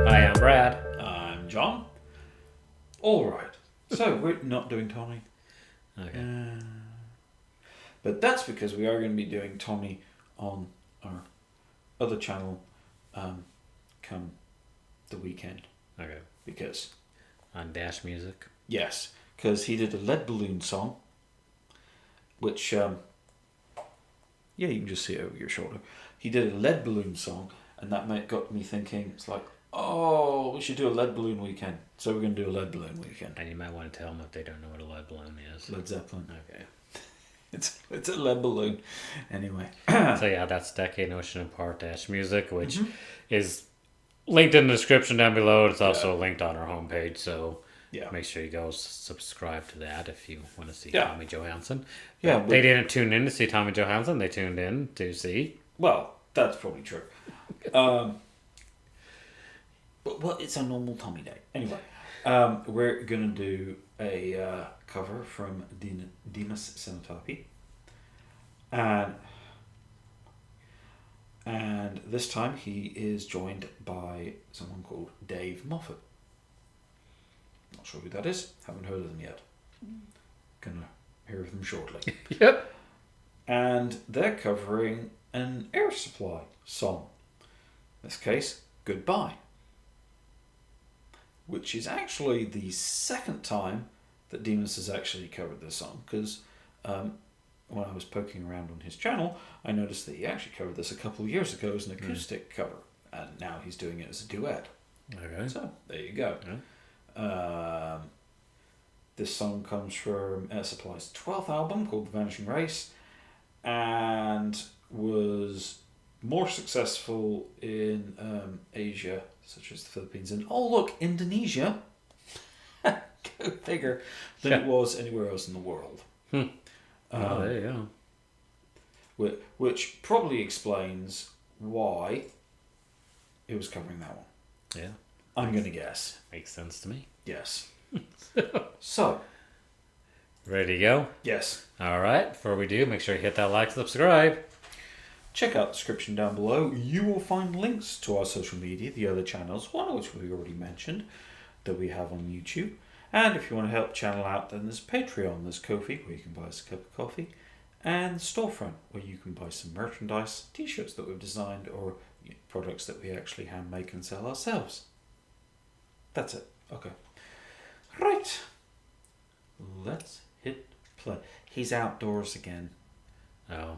Hi, I'm Brad. I'm John. All right. So we're not doing Tommy. Okay. But that's because we are going to be doing Tommy on our other channel come the weekend. Okay. Because, On Dash Music. yes, because he did a lead balloon song, which, yeah, you can just see it over your shoulder. He did a lead balloon song, and that got me thinking, it's like, oh, we should do a lead balloon weekend. So we're going to do a lead balloon weekend. And you might want to tell them if they don't know what a lead balloon is. Led Zeppelin. Okay. It's a lead balloon. Anyway. So yeah, that's Decade Ocean and Part Dash Music, which is linked in the description down below. It's also linked on our homepage, so Yeah. make sure you go subscribe to that if you want to see Yeah. Tommy Johansson. Yeah, They didn't tune in to see Tommy Johansson. They tuned in to see. Well, that's probably true. But well, it's a normal Tommy day. Anyway, we're gonna do a cover from Dimas Senopati, and this time he is joined by someone called Dave Moffatt. Not sure who that is. Haven't heard of them yet. Gonna hear of them shortly. Yep. And they're covering an Air Supply song. In this case, Goodbye. Which is actually the second time that Dimas has actually covered this song. Because when I was poking around on his channel, I noticed that he actually covered this a couple of years ago as an acoustic cover. And now he's doing it as a duet. Okay. So, there you go. Yeah. This song comes from Air Supply's 12th album called The Vanishing Race, and was more successful in Asia, such as the Philippines, and oh look, Indonesia, go figure, than it was anywhere else in the world. Oh, there you go. Which probably explains why it was covering that one. Yeah. I'm going to guess. Makes sense to me. Yes. So, Ready to go? yes. All right. Before we do, make sure you hit that like, subscribe. Check out the description down below. You will find links to our social media, the other channels, one of which we already mentioned, that we have on YouTube. And if you want to help the channel out, then there's Patreon, there's Ko-fi, where you can buy us a cup of coffee, and Storefront, where you can buy some merchandise, t-shirts that we've designed, or products that we actually hand make and sell ourselves. That's it. Okay. Right. Let's hit play. He's outdoors again Oh,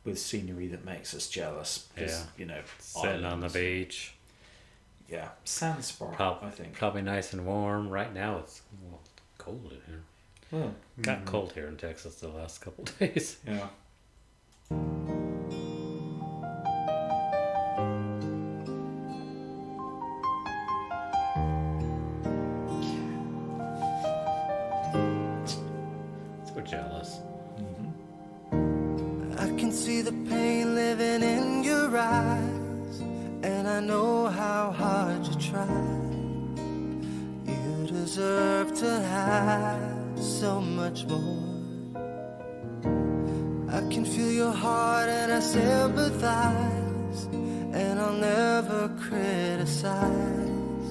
with scenery that makes us jealous. Because, sitting on the islands. beach. Yeah, Sandspark, I think. Probably nice and warm. Right now it's cold in here. Well, Got cold here in Texas the last couple of days. yeah. So jealous. I can see the pain living in your eyes, and I know how hard you try. You deserve to have so much more. I can feel your heart and I sympathize, and I'll never criticize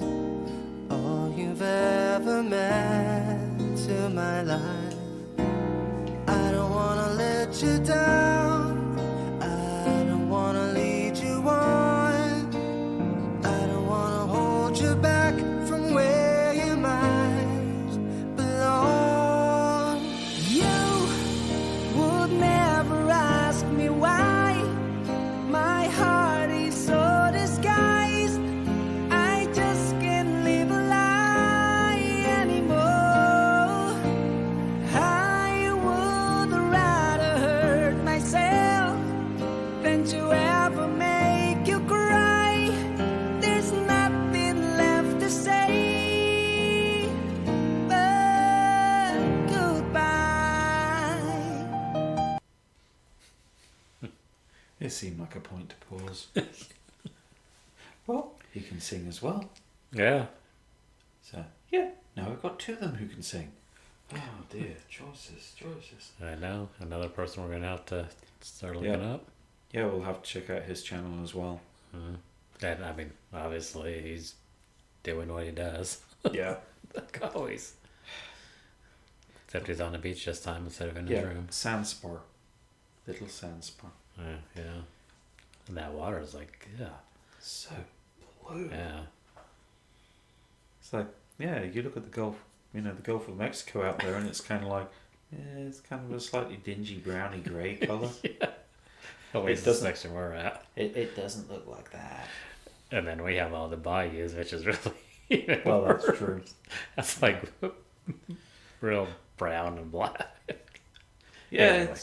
all you've ever meant to my life. I don't wanna let you down, I don't wanna lead you on, I don't wanna hold you back from where you might belong. You would never ask me why my heart is so disguised. I just can't live a lie anymore. I would rather hurt myself than to ever make you cry. There's nothing left to say but goodbye. It seemed like a point to pause. Well, he can sing as well. Yeah. So, yeah, now we've got two of them who can sing. Oh dear, choices. I know. Another person we're going to have to start looking up. Yeah, we'll have to check out his channel as well. And I mean, obviously, he's doing what he does. Yeah. Like always. Except he's on the beach this time instead of in his room. Sandspar. Little sandspar. Yeah. And that water is like, So blue. Yeah. It's like, you look at the Gulf, the Gulf of Mexico out there, and it's kind of like, it's kind of a slightly dingy browny grey colour. Yeah. At least the section we're at. It doesn't look like that. And then we have all the bayous, which is really well, that's true. That's like real brown and black. Yeah, anyway.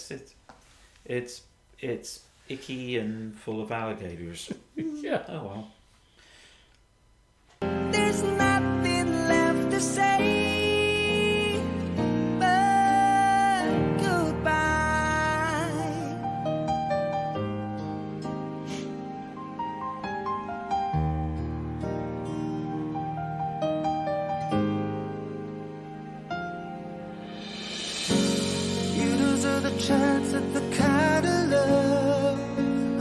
it's icky and full of alligators. Yeah. Oh well. There's nothing left to say but goodbye. You deserve the chance at the kind of love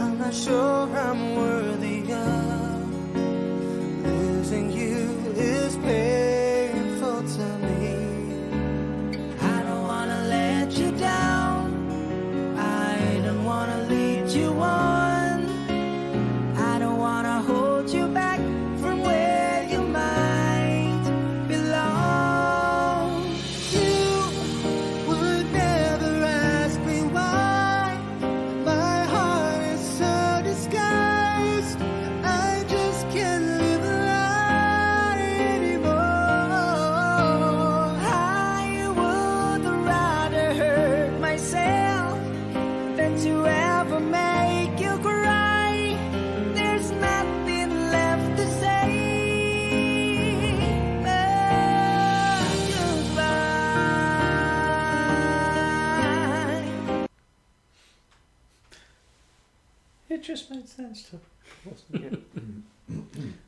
I'm not sure I'm worthy of. Losing you is painful to me. I don't wanna let you down. I don't wanna lead you on. I don't wanna hold you back from where you might belong. You would never ask me why. My heart is so disguised. I just can't live a lie anymore. I would rather hurt myself than to ever make you cry. There's nothing left to say but goodbye. It just made sense to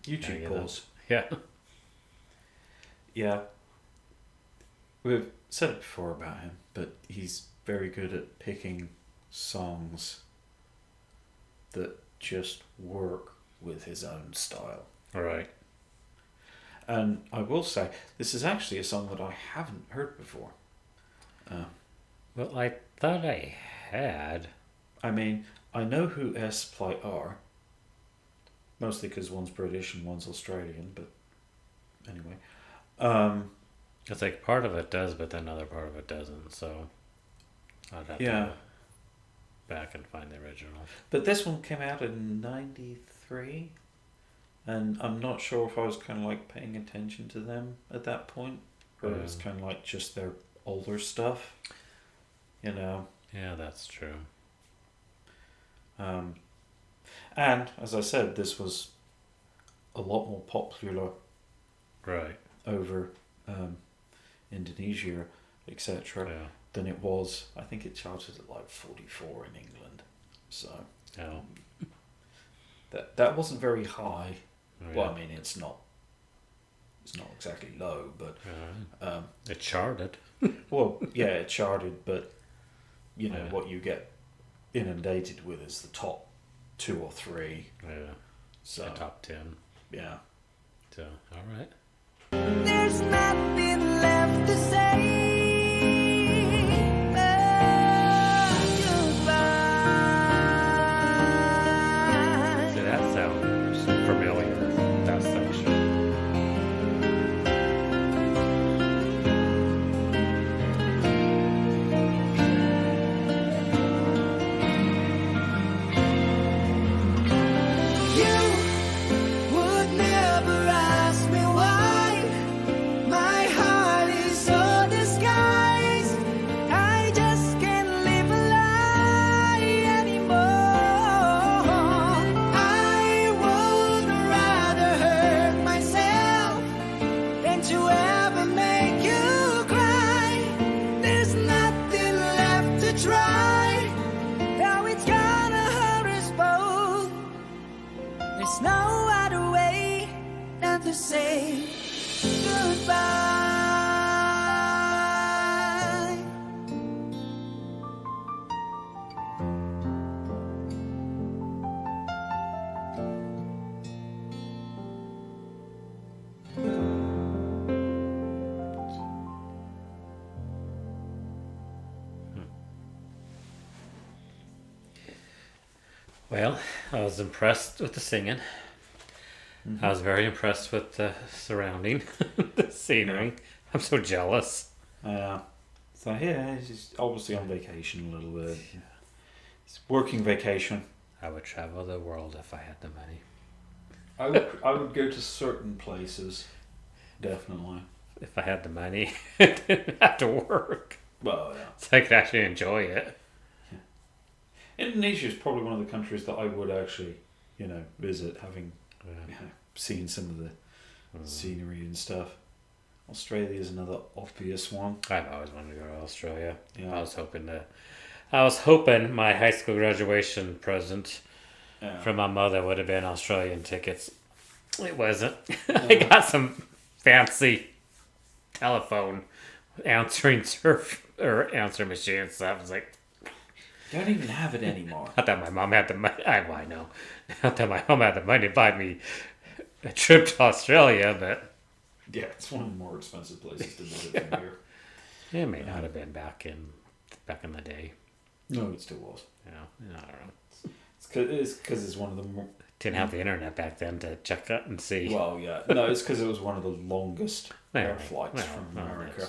YouTube pause. Yeah. Yeah. We've said it before about him, but he's very good at picking songs that just work with his own style. Right. And I will say, this is actually a song that I haven't heard before. Well, I thought I had. I mean, I know who S Supply are, mostly because one's British and one's Australian, but anyway. It's like part of it does, but then other part of it doesn't. So I'd have to go back and find the original. But this one came out in 93, and I'm not sure if I was kind of like paying attention to them at that point, or it was kind of like just their older stuff, Yeah, that's true. And as I said, this was a lot more popular Right. over Indonesia, etc., Yeah. than it was. I think it charted at like 44 in England, so Oh. that wasn't very high. Oh, Well, yeah. I mean, it's not exactly low, but It charted. well, yeah, it charted, but Yeah. what you get inundated with is the top 2 or 3. Yeah. So The top 10. yeah. So, all right. There's nothing left to say but goodbye. See, that sounds familiar, that section. You would never ask me why. My heart is so disguised. I just can't live a lie anymore. I would rather hurt myself than to ever make you cry. There's nothing left to try. Now it's gonna hurt us both. There's no other way than to say goodbye. Well, I was impressed with the singing. I was very impressed with the surrounding, the scenery. I'm so jealous. So yeah, he's just obviously on vacation a little bit. It's working vacation. I would travel the world if I had the money. I would go to certain places, definitely. If I had the money, I didn't have to work. Well, yeah. So I could actually enjoy it. Indonesia is probably one of the countries that I would actually, visit, having seen some of the scenery and stuff. Australia is another obvious one. I've always wanted to go to Australia. Yeah. I was hoping my high school graduation present from my mother would have been Australian tickets. It wasn't. I got some fancy telephone answer machine and stuff. I was like, don't even have it anymore. not that my mom had the money. I know. Not that my mom had the money to buy me a trip to Australia, but yeah, it's one of the more expensive places to visit from here. it may not have been back in the day. No, it still was. I don't know. It's because it's one of the more... Didn't have the internet back then to check that and see. Well, yeah. No, it's because it was one of the longest air flights Well, from America,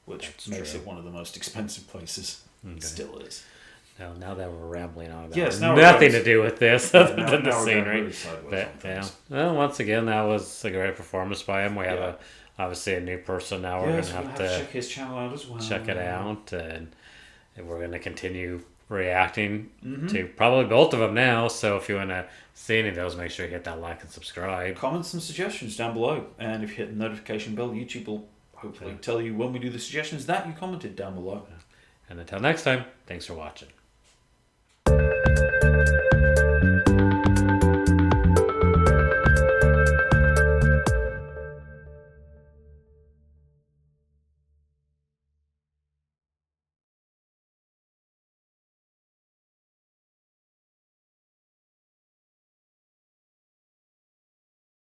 which makes it one of the most expensive places. Okay. It still is. Now that we're rambling on about Yes, now nothing to do with this other than the now we're going scenery. really sideways But on things. well, once again, that was a great performance by him. We have obviously a new person now. We're Yes, gonna we'll have have to to check his channel out as well. check it out, and we're gonna continue reacting to probably both of them now. So if you want to see any of those, make sure you hit that like and subscribe. Comments and suggestions down below, and if you hit the notification bell, YouTube will hopefully tell you when we do the suggestions that you commented down below. And until next time, thanks for watching.